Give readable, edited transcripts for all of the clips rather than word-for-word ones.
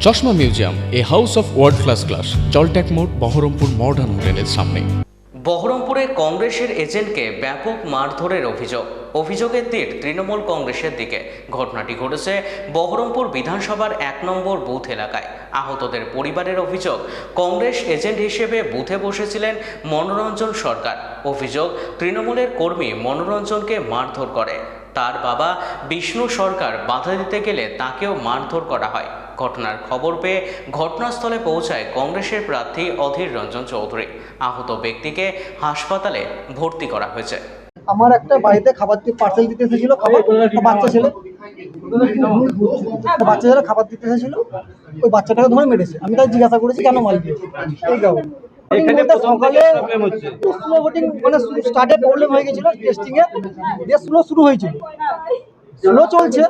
চশমা museum, a house of world class, জলট্যাক মোড়, বহরমপুর মডার্ন হোটেলের সামনে। বহরমপুরে কংগ্রেসের এজেন্টকে ব্যাপক মারধরের অভিযোগের তীর তৃণমূল কংগ্রেসের দিকে। ঘটনাটি ঘটেছে বহরমপুর বিধানসভার 1 নম্বর বুথ এলাকায়। আহতদের পরিবারের অভিযোগ, কংগ্রেস এজেন্ট হিসেবে বুথে বসেছিলেন মনোরঞ্জন সরকার। অভিযোগ, তৃণমূলের কর্মী মনোরঞ্জনকে মারধর করে। তার বাবা বিষ্ণু সরকার বাধা দিতে গেলে তাকেও মারধর করা হয়। ঘটনার খবর পেয়ে ঘটনাস্থলে পৌঁছায় কংগ্রেসের প্রার্থী অধীর রঞ্জন চৌধুরী। আহত ব্যক্তিকে হাসপাতালে ভর্তি করা হয়েছে। আমার একটা বাড়িতে খাবার পার্সেল দিতে এসেছিল, বাচ্চা ছেলে খাবার দিতে এসেছিল, ওই বাচ্চাটাকে ধরে মেরেছে। আমি তাই জিজ্ঞাসা করেছি কেন মারলি, এই কারণে। সকালে স্লো ভোটিং মানে স্টার্টে প্রবলেম হয়ে গেছিল, টেস্টিং এ দিয়ে স্লো শুরু হয়েছিল, স্লো চলছে।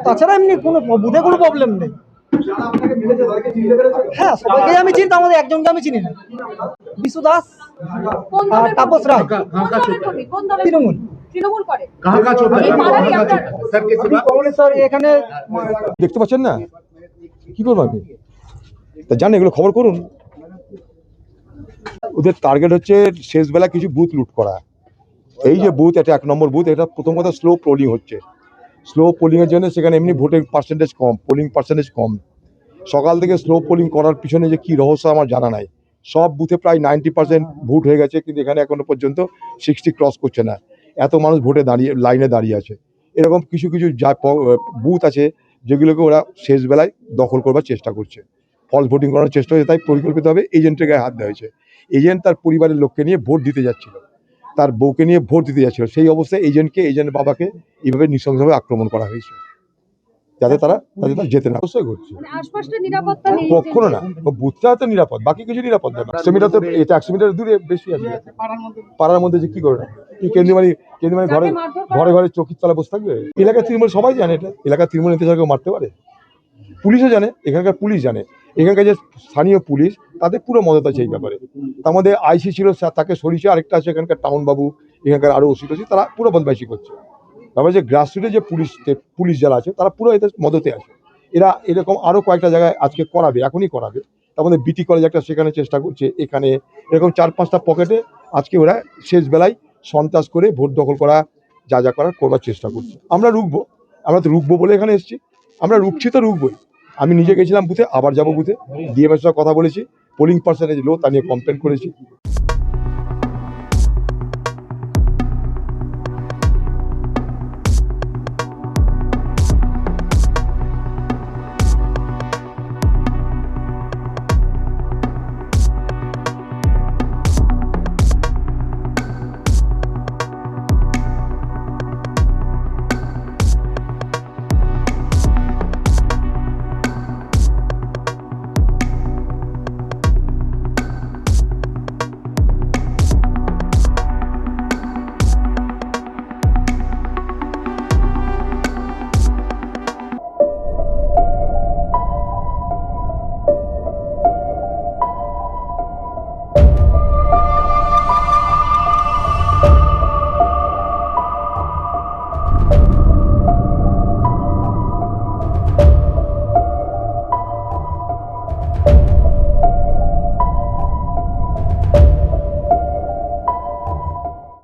তাছাড়া এমনি কোনো বুথে কোনো প্রবলেম নেই। হ্যাঁ, সবাইকে আমি চিনি, আমাদের একজনকে আমি চিনি না, বিশু দাস আর তাপস রায়, তৃণমূল। এখানে দেখতে পাচ্ছেন না, কি করবো আপনি? তা জানেন, এগুলো খবর করুন। ওদের টার্গেট হচ্ছে শেষ বেলা কিছু বুথ লুট করা। এই যে বুথ, এটা 1 নম্বর বুথ, এটা প্রথম কথা স্লো পোলিং হচ্ছে। স্লো পোলিংয়ের জন্য সেখানে এমনি ভোটের পার্সেন্টেজ কম, পোলিং পার্সেন্টেজ কম। সকাল থেকে স্লো পোলিং করার পিছনে যে কী রহস্য আমার জানা নাই। সব বুথে প্রায় 90% ভোট হয়ে গেছে, কিন্তু এখানে এখনো পর্যন্ত 60 ক্রস করছে না। এত মানুষ ভোটে লাইনে দাঁড়িয়ে আছে। এরকম কিছু যা বুথ আছে যেগুলোকে ওরা শেষ বেলায় দখল করবার চেষ্টা করছে, ফলস ভোটিং করার চেষ্টা হচ্ছে। তাই পরিকল্পিতভাবে এজেন্টের গায়ে হাত দেওয়া হয়েছে। এজেন্ট তার পরিবারের লোককে নিয়ে ভোট দিতে যাচ্ছিল, তার বউকে নিয়ে ভোট দিতে যাচ্ছিল। সেই অবস্থায় এজেন্টের বাবাকে এইভাবে নৃশংসভাবে আক্রমণ করা হয়েছে, যাতে তারা যেতে না। অবশ্যই ঘটছে, কখনো না। বুথটা তো নিরাপদ, বাকি কিছু নিরাপদ না। 100 মিটার তো, এটা 100 মিটার দূরে বেশি আছে। পাড়ার মধ্যে যে কি করে না, কেন্দ্রীয় ঘরে ঘরে চৌকির তলা বসে থাকবে? এলাকার তৃণমূল সবাই জানে, এটা এলাকার তৃণমূল নেতা কেউ মারতে পারে? পুলিশও জানে, এখানকার পুলিশ জানে, এখানকার যে স্থানীয় পুলিশ তাদের পুরো মদত আছে এই ব্যাপারে। তার মধ্যে আইসি ছিল, তাকে সরিয়েছে। আরেকটা আছে এখানকার টাউন বাবু, এখানকার আরো ওসি টসি, তারা পুরো বদমাইশি করছে। তারপরে যে গ্রাসরুটে যে পুলিশ যারা আছে তারা পুরো এদের মদতে আছে। এরা এরকম আরো কয়েকটা জায়গায় আজকে করাবে, এখনই করাবে। তার মধ্যে বিটি কলেজ একটা সেখানে চেষ্টা করছে, এখানে এরকম 4-5টা পকেটে আজকে ওরা শেষ বেলায় সন্ত্রাস করে ভোট দখল করা, যা করবার চেষ্টা করছে। আমরা তো রুখবো বলে এখানে এসেছি। আমরা রুখছি তো রুখবই। আমি নিজে গেছিলাম বুথে, আবার যাবো বুথে, ডিএমএর সাথে কথা বলেছি। পোলিং পার্সেন্টেজ লো, তা নিয়ে কমপ্লেন করেছি।